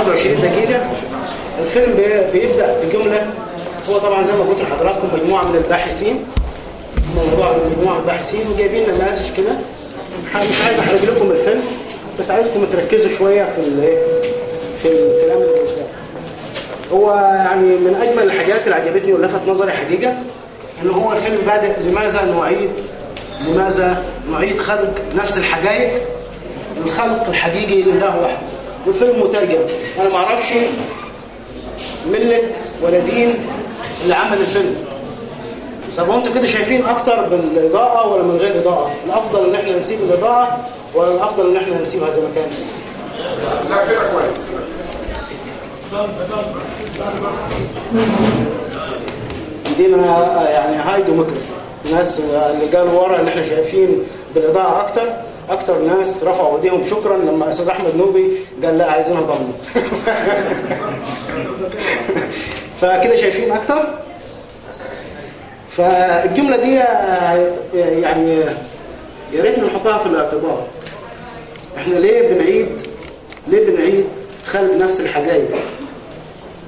21 دقيقة. الفيلم بيبدأ بجملة. هو طبعا زي ما قلت لحضراتكم مجموعة من الباحثين، مجموعة من الباحثين وجايبين نماذج كده. مش عايز احرق لكم الفيلم، بس عايزكم تركزوا شوية في الكلام اللي قدام. هو يعني من اجمل الحاجات اللي عجبتني ولفت نظري حقيقة ان هو الفيلم بادئ لماذا نعيد خلق نفس الحقائق، الخلق الحقيقي لله وحده. والفيلم مترجم. انا ما اعرفش ملة ولا دين اللي عمل الفيلم. طب انتوا كده شايفين اكتر بالاضاءة ولا من غير اضاءة؟ الافضل ان احنا نسيب الاضاءة ولا الافضل ان احنا نسيبها زي ما كانت؟ لا كده كويس. دينا يعني هاي ديمقراطية. الناس اللي قالوا ورا ان احنا شايفين بالاضاءة اكتر ناس رفعوا ايديهم شكرا لما استاذ احمد نوبي قال لا عايزينها ضلمه. فكده شايفين اكتر. فالجملة دي يعني يا ريت نحطها في الاعتبار. احنا ليه بنعيد خلق نفس الحقائق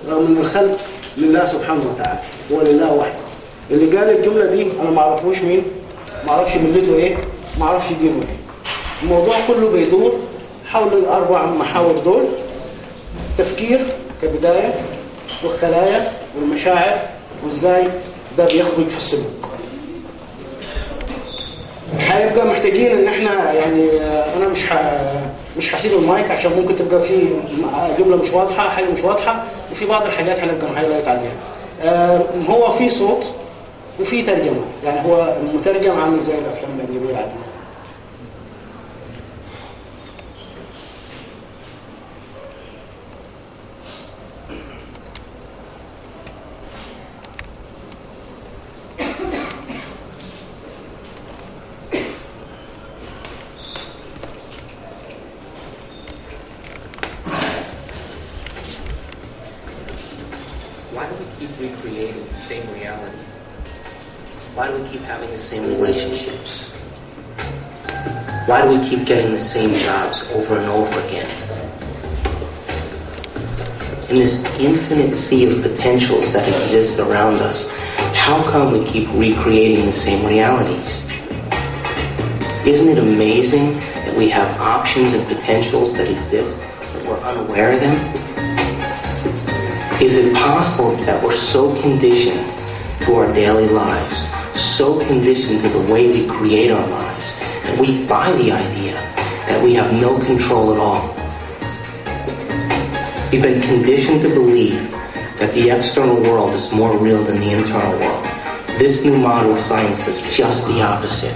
رغم ان الخلق لله سبحانه وتعالى، هو لله وحده. اللي قال الجملة دي انا ما اعرفوش مين، ما اعرفش ملته ايه، ما اعرفش دينه ايه. الموضوع كله بيدور حول الاربع محاور دول: التفكير كبداية، والخلايا، والمشاعر، وازاي ده بيخرج في السلوك. هيبقى محتاجين ان احنا يعني انا مش هسيب المايك عشان ممكن تبقى في جملة مش واضحة، حاجة مش واضحة، وفي بعض الحاجات هنبقى نهايلايت عليها. هو في صوت وفي ترجمة، يعني هو المترجم عامل زي الافلام الأجنبية العادية. Why do we keep recreating the same reality? Why do we keep having the same relationships? Why do we keep getting the same jobs over and over again? In this infinite sea of potentials that exist around us, how come we keep recreating the same realities? Isn't it amazing that we have options and potentials that exist, but we're unaware of them? Is it possible that we're so conditioned to our daily lives, so conditioned to the way we create our lives, that we buy the idea that we have no control at all? We've been conditioned to believe that the external world is more real than the internal world. This new model of science is just the opposite.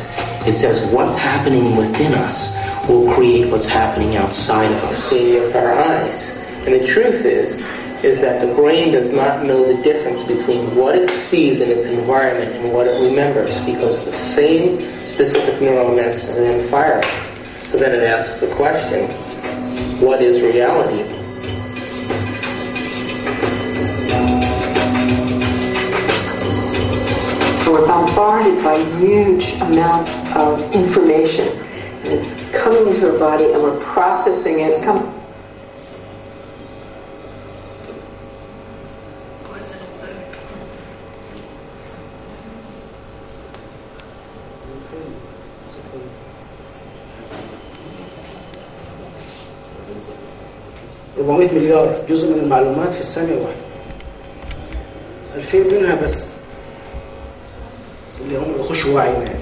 It says what's happening within us will create what's happening outside of us. See with our eyes. And the truth is that the brain does not know the difference between what it sees in its environment and what it remembers, because the same specific neural nets are then firing. So then it asks the question, what is reality? We're bombarded by huge amounts of information, and it's coming into our body and we're processing it. $400 مليار جزء من المعلومات في الثانية الواحدة. 2000 منها بس اللي هم يخشوا وعينا يعني.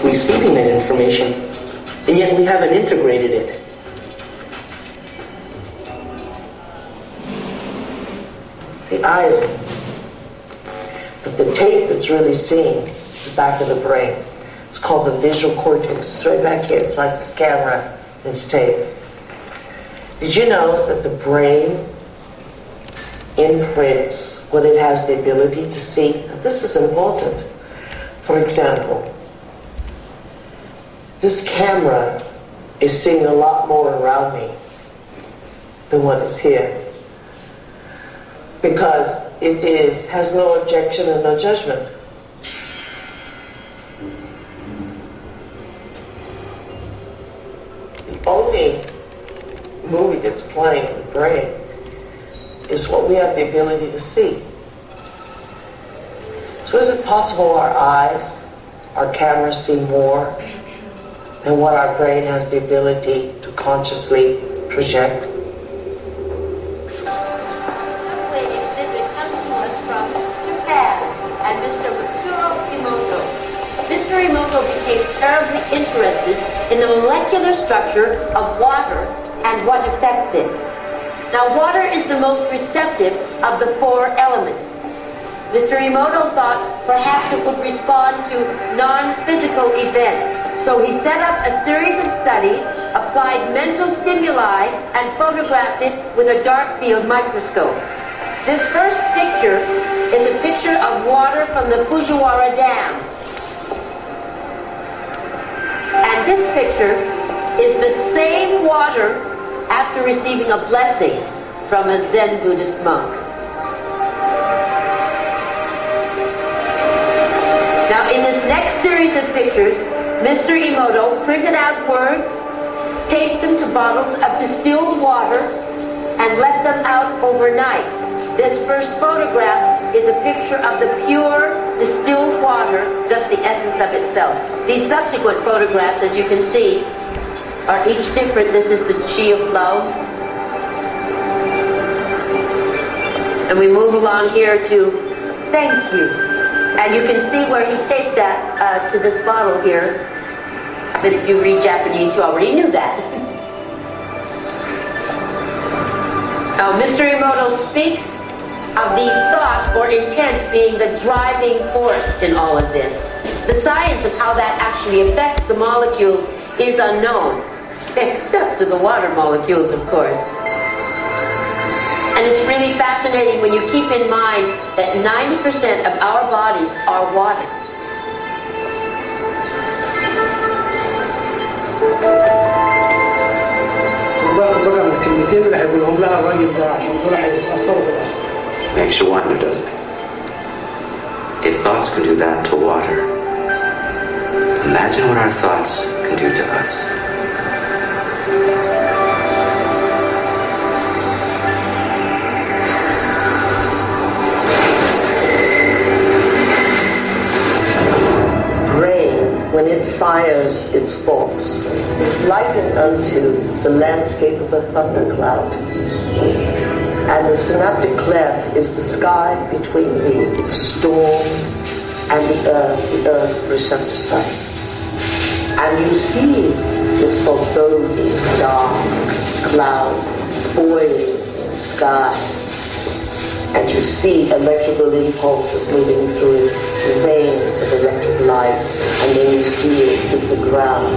Receiving that information, and yet we haven't integrated it. The eyes, but the tape that's really seeing the back of the brain. It's called the visual cortex. It's right back here. It's like this camera and this tape. Did you know that the brain imprints when it has the ability to see? Now, this is important. For example, this camera is seeing a lot more around me than what is here. Because it has no objection and no judgment. The only movie that's playing in the brain is what we have the ability to see. So is it possible our eyes, our cameras see more than what our brain has the ability to consciously project? Became terribly interested in the molecular structure of water and what affects it. Now, water is the most receptive of the four elements. Mr. Emoto thought perhaps it would respond to non-physical events. So he set up a series of studies, applied mental stimuli, and photographed it with a dark field microscope. This first picture is a picture of water from the Fujiwara Dam. And this picture is the same water after receiving a blessing from a Zen Buddhist monk. Now, in this next series of pictures, Mr. Emoto printed out words, taped them to bottles of distilled water, and let them out overnight. This first photograph is a picture of the pure distilled water, just the essence of itself. These subsequent photographs, as you can see, are each different. This is the chi of love. And we move along here to thank you. And you can see where he taped that to this bottle here. But if you read Japanese, you already knew that. Now, Mr. Emoto speaks of the thought or intent being the driving force in all of this. The science of how that actually affects the molecules is unknown, except to the water molecules, of course. And it's really fascinating when you keep in mind that 90% of our bodies are water. بقى من الكلمتين اللي هيقولهم لها الراجل ده عشان دول هيتأثروا في الآخر. Makes you wonder, doesn't it? If thoughts can do that to water, imagine what our thoughts can do to us. Rain, when it fires its thoughts, is likened unto the landscape of a thundercloud. And the synaptic cleft is the sky between the storm and the earth receptor side. And you see this foreboding dark cloud boiling in the sky. And you see electrical impulses moving through the veins of electric light, and then you see it hit the ground.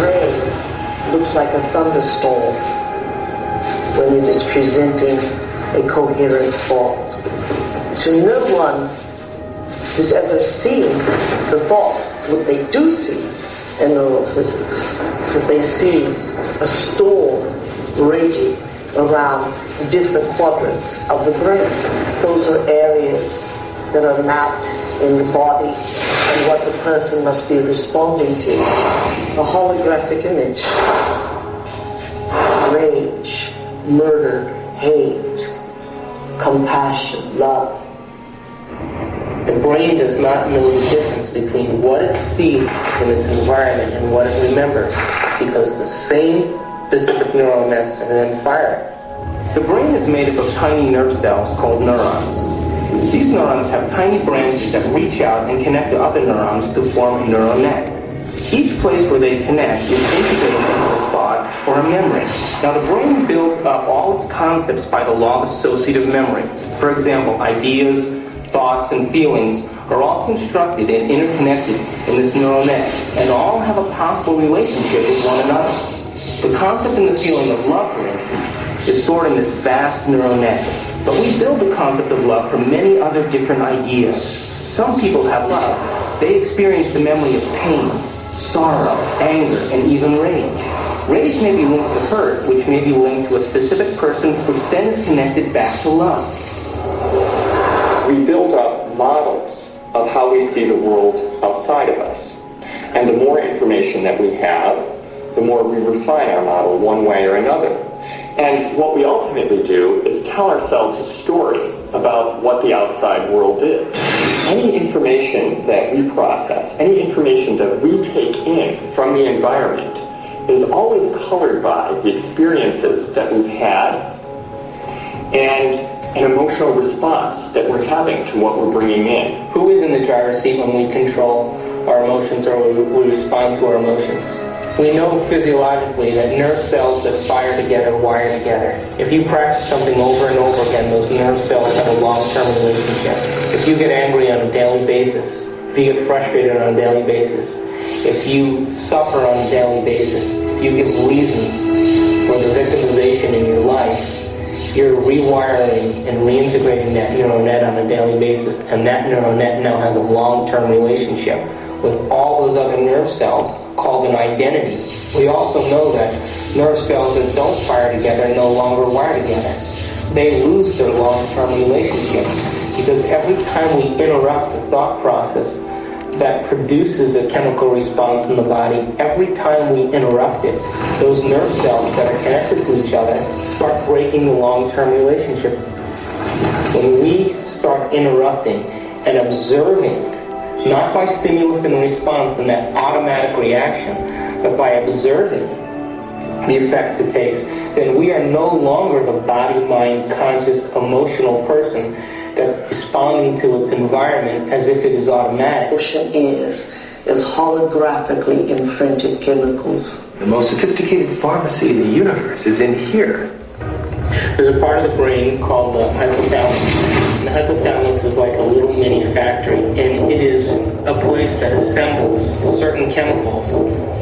Rain looks like a thunderstorm when it is presenting a coherent thought. So no one has ever seen the thought. What they do see in neurophysics is that they see a storm raging around different quadrants of the brain. Those are areas that are mapped in the body and what the person must be responding to. A holographic image. Rage, murder, hate, compassion, love. The brain does not know the difference between what it sees in its environment and what it remembers, because the same specific neural nets are then firing. The brain is made up of tiny nerve cells called neurons. These neurons have tiny branches that reach out and connect to other neurons to form a neural net. Each place where they connect is integrated into a thought or a memory. Now, the brain builds up all its concepts by the law of associative memory. For example, ideas, thoughts, and feelings are all constructed and interconnected in this neural net, and all have a possible relationship with one another. The concept and the feeling of love, for instance, is stored in this vast neural net. But we build the concept of love from many other different ideas. Some people have love they experience the memory of pain, sorrow, anger, and even rage. Rage may be linked to hurt, which may be linked to a specific person, which then is connected back to love. We build up models of how we see the world outside of us. And the more information that we have, the more we refine our model one way or another. And what we ultimately do is tell ourselves a story about what the outside world is. Any information that we process, any information that we take in from the environment is always colored by the experiences that we've had and an emotional response that we're having to what we're bringing in. Who is in the driver's seat when we control our emotions or we respond to our emotions? We know physiologically that nerve cells that fire together wire together. If you practice something over and over again, those nerve cells have a long-term relationship. If you get angry on a daily basis, if you get frustrated on a daily basis, if you suffer on a daily basis, if you give reason for the victimization in your life, you're rewiring and reintegrating that neural net on a daily basis, and that neural net now has a long-term relationship with all those other nerve cells called an identity. We also know that nerve cells that don't fire together no longer wire together. They lose their long-term relationship because every time we interrupt the thought process that produces a chemical response in the body, every time we interrupt it, those nerve cells that are connected to each other start breaking the long-term relationship. When we start interrupting and observing, not by stimulus and response and that automatic reaction, but by observing the effects it takes, then we are no longer the body, mind, conscious, emotional person that's responding to its environment as if it is automatic. Is holographically imprinted chemicals. The most sophisticated pharmacy in the universe is in here. There's a part of the brain called the hypothalamus. And the hypothalamus is like a little mini factory, and it is a place that assembles certain chemicals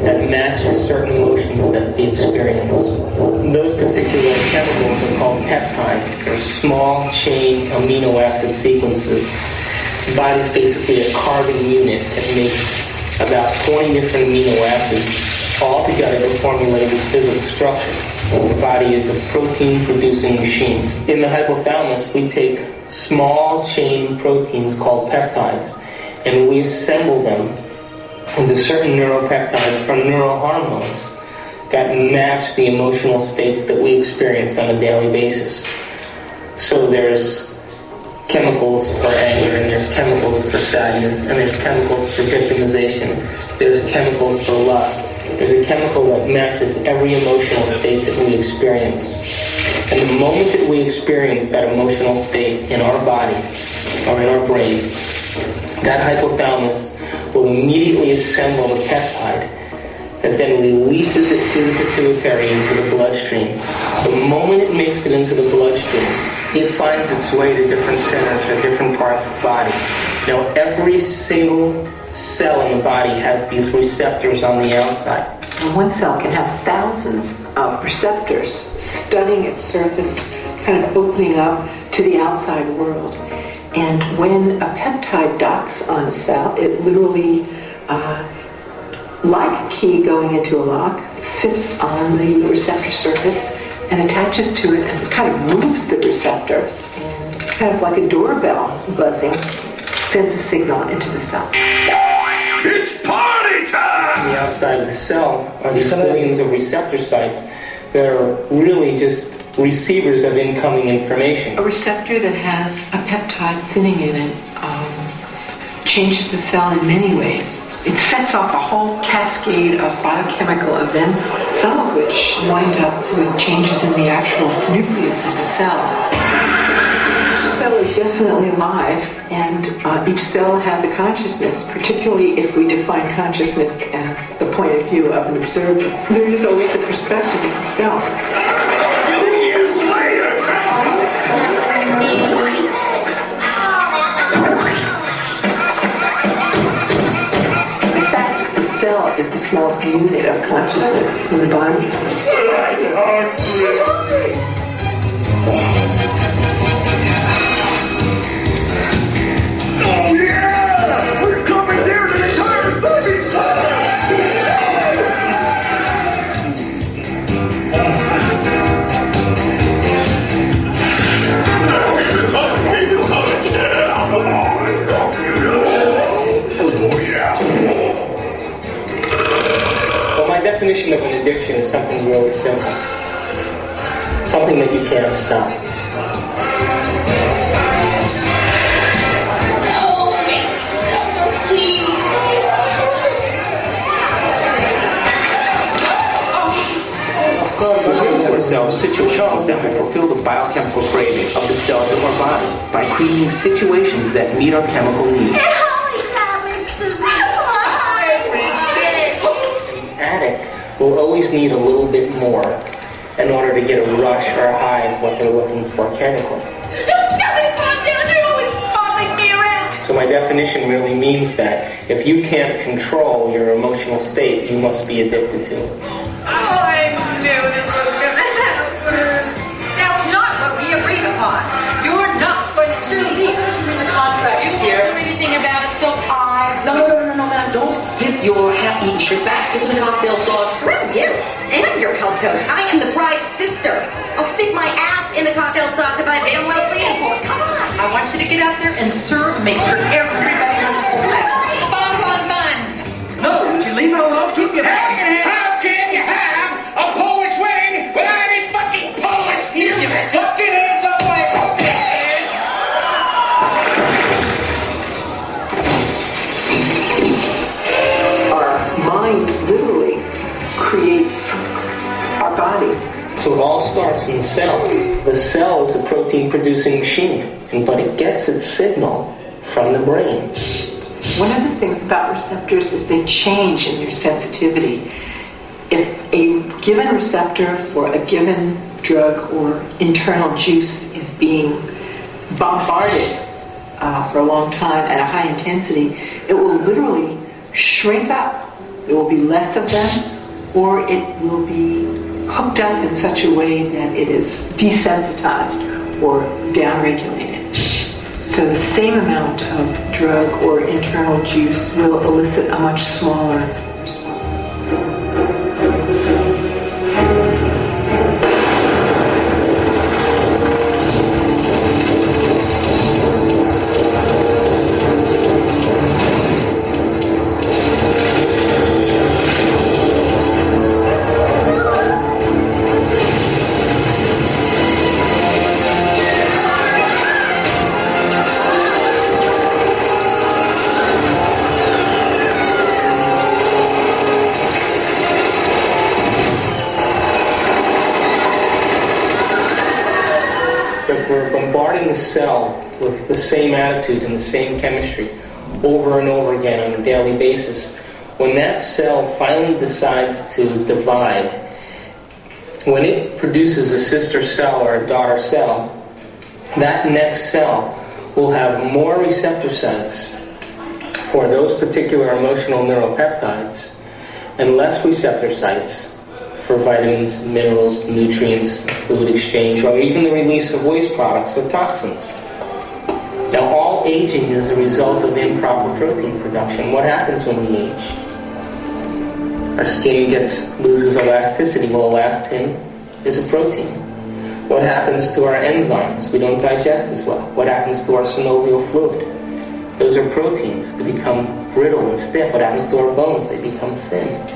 that match certain emotions that we experience. Those particular chemicals are called peptides. They're small chain amino acid sequences. The body's basically a carbon unit that makes about 20 different amino acids all together to formulate its physical structure. The body is a protein-producing machine. In the hypothalamus, we take small chain proteins called peptides, and we assemble them into certain neuropeptides from neurohormones that match the emotional states that we experience on a daily basis. So there's chemicals for anger, and there's chemicals for sadness, and there's chemicals for victimization. There's chemicals for love. There's a chemical that matches every emotional state that we experience. And the moment that we experience that emotional state in our body or in our brain, that hypothalamus will immediately assemble a peptide that then releases it through the pituitary into the bloodstream. The moment it makes it into the bloodstream, it finds its way to different centers or different parts of the body. Now, every single cell in the body has these receptors on the outside. And one cell can have thousands of receptors studying its surface, kind of opening up to the outside world. And when a peptide docks on a cell, it literally, like a key going into a lock, sits on the receptor surface and attaches to it and kind of moves the receptor, and kind of like a doorbell buzzing, sends a signal into the cell. It's party time! On the outside of the cell are these billions of receptor sites that are really just receivers of incoming information. A receptor that has a peptide sitting in it changes the cell in many ways. It sets off a whole cascade of biochemical events, some of which wind up with changes in the actual nucleus of the cell. Each cell is definitely alive, and each cell has a consciousness, particularly if we define consciousness as the point of view of an observer. There is always a perspective of the cell. 2 years later! In fact, the cell is the smallest unit of consciousness in the body. Oh yeah! We're coming here to something really simple. Something that you can't stop. Ourselves situations that will fulfill the biochemical craving of the cells of our body by creating situations that meet our chemical needs. An addict will always need a little bit more in order to get a rush or a high of what they're looking for chemically. So my definition really means that if you can't control your emotional state, you must be addicted to it. That's not what we agreed upon. You're not going to sue me. The contract you won't do anything about it, so I... No. Don't dip your half-eaten shit back into the cocktail sauce. Screw you and your health coach. I am the bride's sister. I'll stick my ass in the cocktail sauce if I damn well please. Come on. I want you to get out there and serve and make sure everybody knows what's left. Fun. No, would you leave it alone? Keep your back. How can you have a Polish wedding without any fucking Polish music? Fucking hands up like Our mind literally creates our body. So it all starts in the cell. The cell is a protein-producing machine, but it gets its signal from the brain. One of the things about receptors is they change in their sensitivity. If a given receptor for a given drug or internal juice is being bombarded for a long time at a high intensity, it will literally shrink up. There will be less of them, or it will be hooked up in such a way that it is desensitized or downregulated. So the same amount of drug or internal juice will elicit a much smaller cell with the same attitude and the same chemistry over and over again on a daily basis. When that cell finally decides to divide, when it produces a sister cell or a daughter cell, that next cell will have more receptor sites for those particular emotional neuropeptides and less receptor sites for vitamins, minerals, nutrients, fluid exchange, or even the release of waste products or toxins. Now, all aging is a result of improper protein production. What happens when we age? Our skin loses elasticity. Well, elastin is a protein. What happens to our enzymes? We don't digest as well. What happens to our synovial fluid? Those are proteins. They become brittle and stiff. What happens to our bones? They become thin.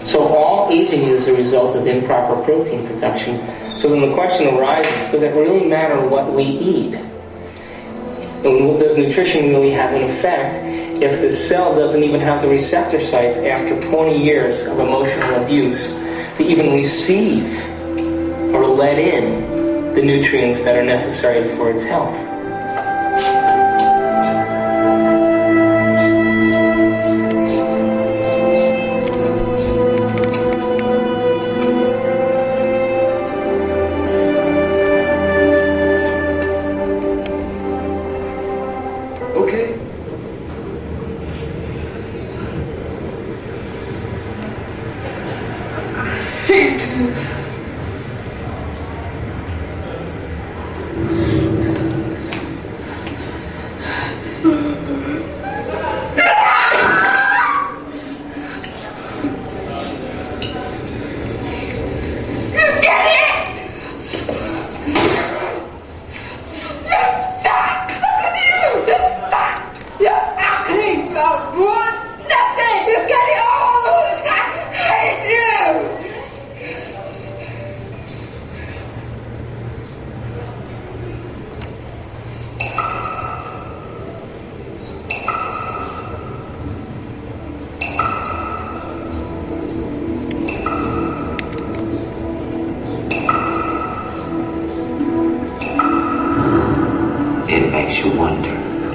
So all aging is a result of improper protein production. So then the question arises, does it really matter what we eat? And does nutrition really have an effect if the cell doesn't even have the receptor sites after 20 years of emotional abuse to even receive or let in the nutrients that are necessary for its health?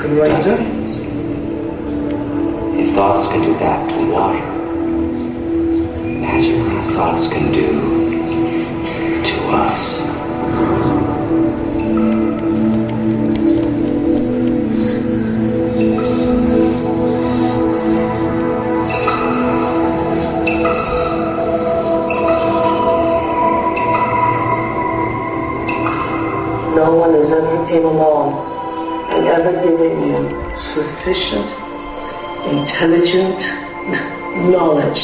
ممكن نراجع ده. If thoughts can do that to water, imagine what thoughts can do to us. No one has ever came along and ever given you sufficient, intelligent knowledge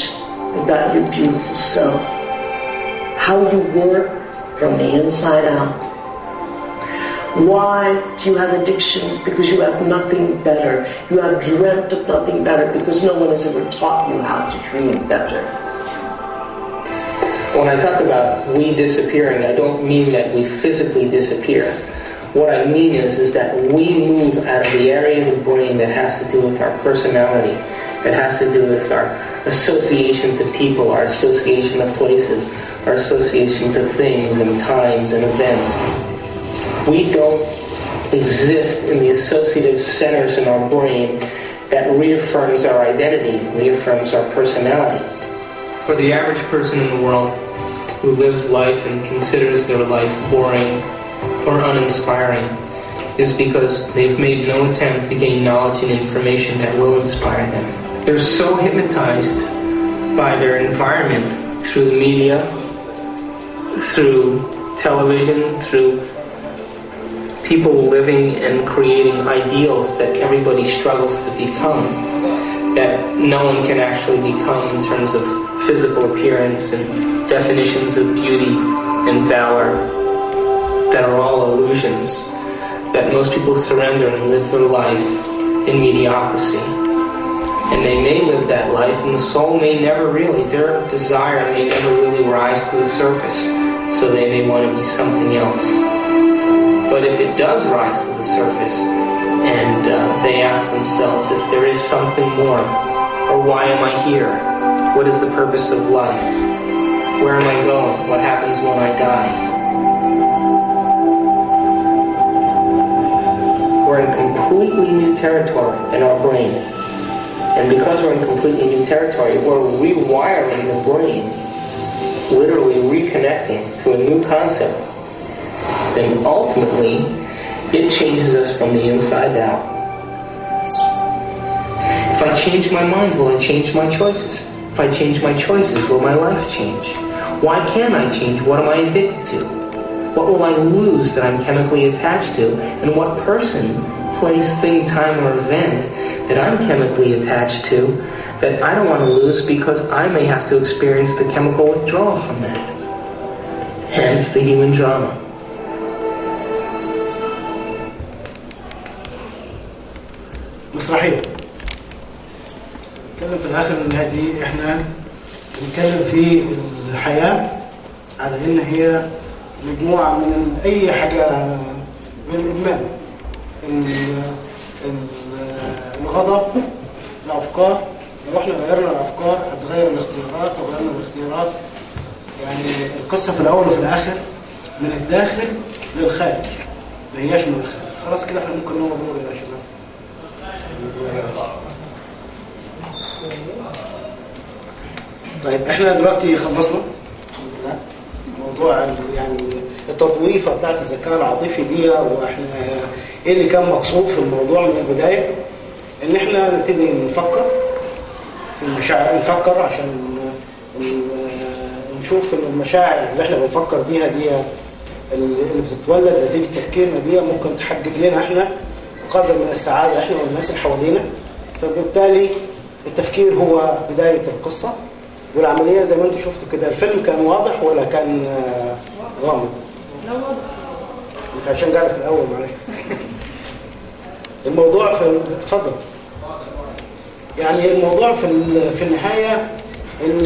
about your beautiful self, how you work from the inside out. Why do you have addictions? Because you have nothing better. You have dreamt of nothing better because no one has ever taught you how to dream better. When I talk about we disappearing, I don't mean that we physically disappear. What I mean is that we move out of the area of the brain that has to do with our personality, that has to do with our association to people, our association to places, our association to things and times and events. We don't exist in the associative centers in our brain that reaffirms our identity, reaffirms our personality. For the average person in the world who lives life and considers their life boring or uninspiring is because they've made no attempt to gain knowledge and information that will inspire them. They're so hypnotized by their environment through the media, through television, through people living and creating ideals that everybody struggles to become, that no one can actually become in terms of physical appearance and definitions of beauty and valor that are all illusions, that most people surrender and live their life in mediocrity. And they may live that life and the soul may never really, their desire may never really rise to the surface, so they may want to be something else. But if it does rise to the surface and they ask themselves if there is something more, or why am I here? What is the purpose of life? Where am I going? What happens when I die? We're in completely new territory in our brain. And because we're in completely new territory, we're rewiring the brain, literally reconnecting to a new concept. Then ultimately, it changes us from the inside out. If I change my mind, will I change my choices? If I change my choices, will my life change? Why can't I change? What am I addicted to? What will I lose that I'm chemically attached to? And what person, place, thing, time, or event that I'm chemically attached to that I don't want to lose because I may have to experience the chemical withdrawal from that. Hence the human drama. مسرحية نتكلم في الآخر إن هذه إحنا نتكلم في الحياة على إن هي مجموعة من أي حاجة من الإدمان، الغضب، الأفكار. لو إحنا غيرنا الأفكار هتغير الاختيارات، وغيرنا الاختيارات يعني القصة في الأول وفي الآخر من الداخل للخارج، ما هياش من الخارج. خلاص كده إحنا ممكن نور يا شباب. طيب احنا دلوقتي خلصنا موضوع يعني التطويفه بتاعت الذكاء العاطفي دي، واحنا ايه اللي كان مقصود في الموضوع من البدايه، ان احنا نبتدي نفكر في المشاعر، نفكر عشان نشوف ان المشاعر اللي احنا بنفكر بيها دي اللي بتتولد نتيجه تفكيرنا دي ممكن تحقق لنا احنا قدر من السعاده احنا والناس اللي حوالينا. فبالتالي التفكير هو بدايه القصه، والعمليه زي ما انتم شفتوا كده. الفيلم كان واضح ولا كان غامض؟ لا واضح. انت عشان قاعد في الاول معلش. الموضوع اتفضل. يعني الموضوع في النهايه ان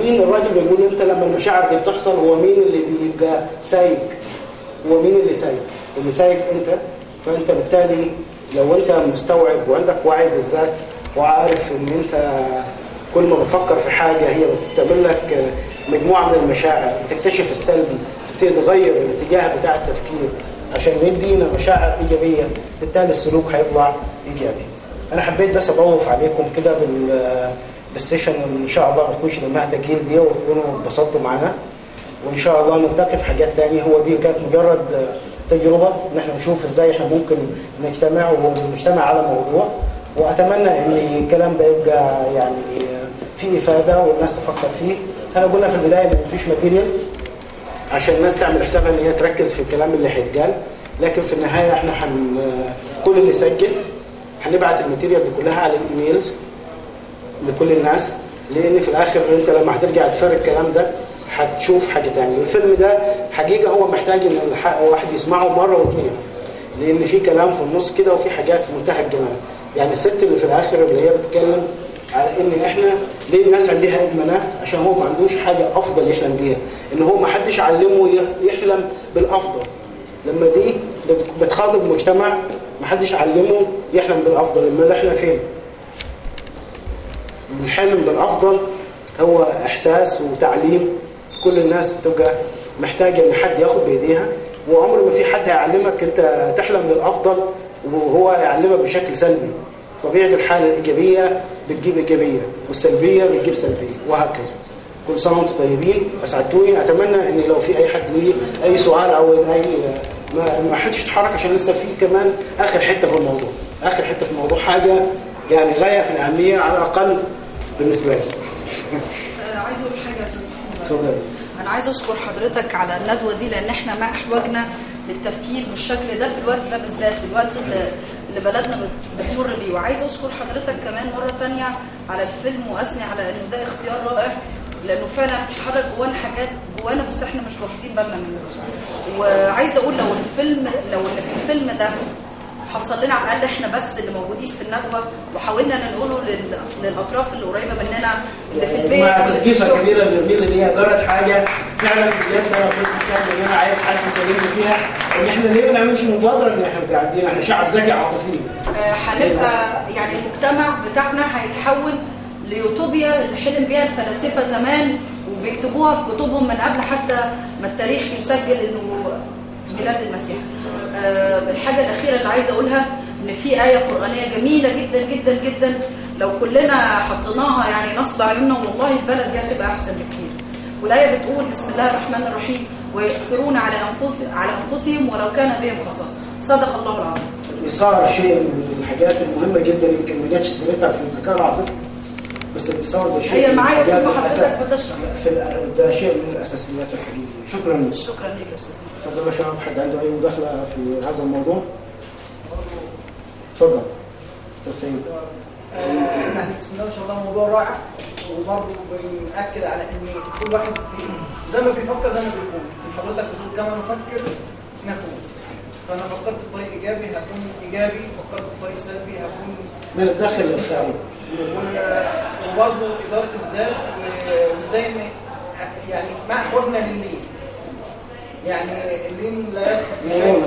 مين الراجل بيقول انت لما المشاعر دي بتحصل هو مين اللي بيبقى سايق؟ هو مين اللي سايق؟ اللي سايق انت. فانت بالتالي لو انت مستوعب وعندك وعي بالذات وعارف ان انت كل ما بتفكر في حاجة هي بتعمل لك مجموعة من المشاعر، بتكتشف السلبي، تبتدي تغير الاتجاه بتاع التفكير، عشان يدينا مشاعر ايجابيه، بالتالي السلوك هيطلع ايجابي. انا حبيت بس اضوف عليكم كده بالسيشن، وان شاء الله ما تكونش دمها تقيل دي وتكونوا اتبسطتوا معانا، وان شاء الله نلتقي في حاجات تانية. هو دي كانت مجرد تجربه ان احنا نشوف ازاي احنا ممكن نجتمع ونجتمع على موضوع، واتمنى ان الكلام ده يبقى يعني فيه افاده والناس تفكر فيه. انا قلنا في البدايه ان مفيش ماتيريال عشان الناس تعمل حسابها ان هي تركز في الكلام اللي هيتقال، لكن في النهايه احنا كل اللي سجل هنبعت الماتيريال دي كلها على الايميلز لكل الناس، لان في الاخر انت لما هترجع تفرق الكلام ده هتشوف حاجه ثانيه. الفيلم ده حقيقه هو محتاج ان الواحد يسمعه مره واثنين، لان في كلام في النص كده وفي حاجات في منتهى الجمال. يعني الست اللي في الاخر اللي هي بتتكلم على ان احنا ليه الناس عندها ادمانات، عشان هو ما عندوش حاجه افضل يحلم بيها، ان هو ما حدش علمه يحلم بالافضل. لما دي بتخاطب مجتمع ما حدش علمه يحلم بالافضل، اما احنا فين؟ الحلم بالافضل هو احساس وتعليم، كل الناس تبقى محتاجه ان حد ياخد بايديها، وعمر ما في حد هيعلمك انت تحلم للافضل وهو يعلمك بشكل سلبي. طبيعه الحال الايجابيه بتجيب ايجابيه، والسلبيه بتجيب سلبيه، وهكذا. كل سنه وانتم طيبين، اسعدتوني. اتمنى ان لو في اي حد ليه اي سؤال او اي ما حدش يتحرك، عشان لسه في كمان اخر حته في الموضوع. اخر حته في الموضوع حاجه يعني غايه في الاهميه على الاقل بالنسبه لي. عايز اقول حاجه يا استاذ محمود. اتفضل. انا عايز اشكر حضرتك على الندوه دي، لان احنا ما احوجنا للتفكير بالشكل ده في الوقت ده بالذات، الوقت اللي بلدنا بتمر بيه. وعايز اشكر حضرتك كمان مره ثانيه على الفيلم، واثني على ان ده اختيار رائع، لانه فعلا اتحرك جوانا حاجات جوانا بس احنا مش واخدين بالنا منها. وعايز اقول لو اللي في الفيلم ده حصل لنا على الاقل احنا بس اللي موجودين في الندوه، وحاولنا نقوله للاطراف اللي قريبه مننا اللي في البيت، مع تسقيفه كبيره للميل اللي هي جرت حاجه فعلا في بجد. انا كنت بتكلم ان انا عايز حد يكلمني فيها، ان احنا ليه ما نعملش مبادره ان احنا قاعدين، احنا شعب ذكي عاطفي. هنبقى يعني المجتمع بتاعنا هيتحول ليوتوبيا اللي حلم بيها الفلاسفه زمان، وبيكتبوها في كتبهم من قبل حتى ما التاريخ يسجل انه ميلاد المسيح. الحاجه الاخيره اللي عايزه اقولها ان في ايه قرانيه جميله جدا جدا جدا، لو كلنا حطيناها يعني نصب عيوننا والله البلد دي هتبقى احسن بكتير. والايه بتقول بسم الله الرحمن الرحيم: ويؤثرون على انفسهم ولو كان بهم خصاصه. صدق الله العظيم. الايثار شيء من الحاجات المهمه جدا، يمكن ما جاتش سيرتها في الذكاء العاطفي، بس الايثار ده شيء هي معايا كل ما حضرتك بتشرح، ده شيء من الاساسيات الحقيقيه. شكرا لك يا استاذ. اتفضل يا شباب، حد عنده اي مداخله في هذا الموضوع؟ اتفضل استاذ سيد. بسم الله ما شاء الله، موضوع رائع، وبرضه بنأكد على ان كل واحد زي ما بيفكر زي ما بيكون. حضرتك بتقول كما نفكر نكون، فانا فكرت بطريق ايجابي هكون ايجابي، فكرت بطريق سلبي هكون من الداخل للخارج. وبرضه اداره الذات، وازاي ان يعني ما احوجنا لللين. يعني اللين لا يدخل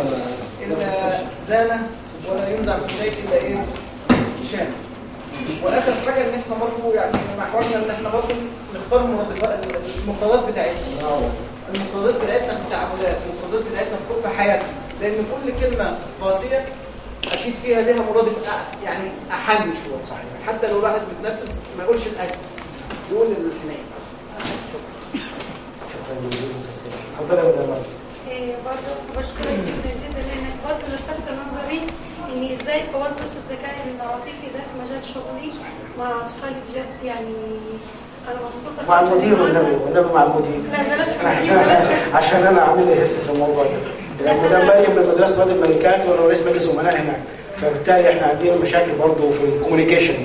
الا زانه، ولا ينزع من الشيء الا ايه؟ شان. واخر حاجه ان احنا برضه يعني محورنا ان احنا برضه نختار المفردات بتاعتنا. المفردات بتاعتنا في التعاملات، المفردات بتاعتنا في حياتنا، لان كل كلمه قاسيه اكيد فيها لها مرادف يعني احن شويه. صحيح. حتى لو الواحد بيتنفس ما يقولش الاسف، يقول الحنين. اتفضل يا مدام. برضه بشكرك جدا جدا لانك برضه لفتت نظري اني ازاي اوظف الذكاء العاطفي ده في مجال شغلي مع اطفالي. بجد يعني انا مبسوطه مع المدير والنبي مع المدير. لا بلاش عشان انا عامل لي هسس الموضوع ده. المدام مريم من مدرسه وادي الملكات وانا رئيس مجلس امناء هناك، فبالتالي احنا عندنا مشاكل برضه في الكوميونيكيشن.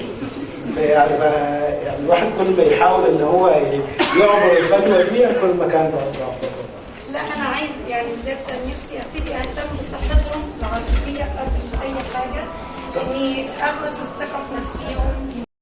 يعني الواحد كل ما يحاول ان هو يعبر الخطوه دي كل ما كان افضل. لا انا عايز يعني بجد نفسي ابتدي اهتم بصحتهم العاطفيه قبل اي حاجه، اني اغرس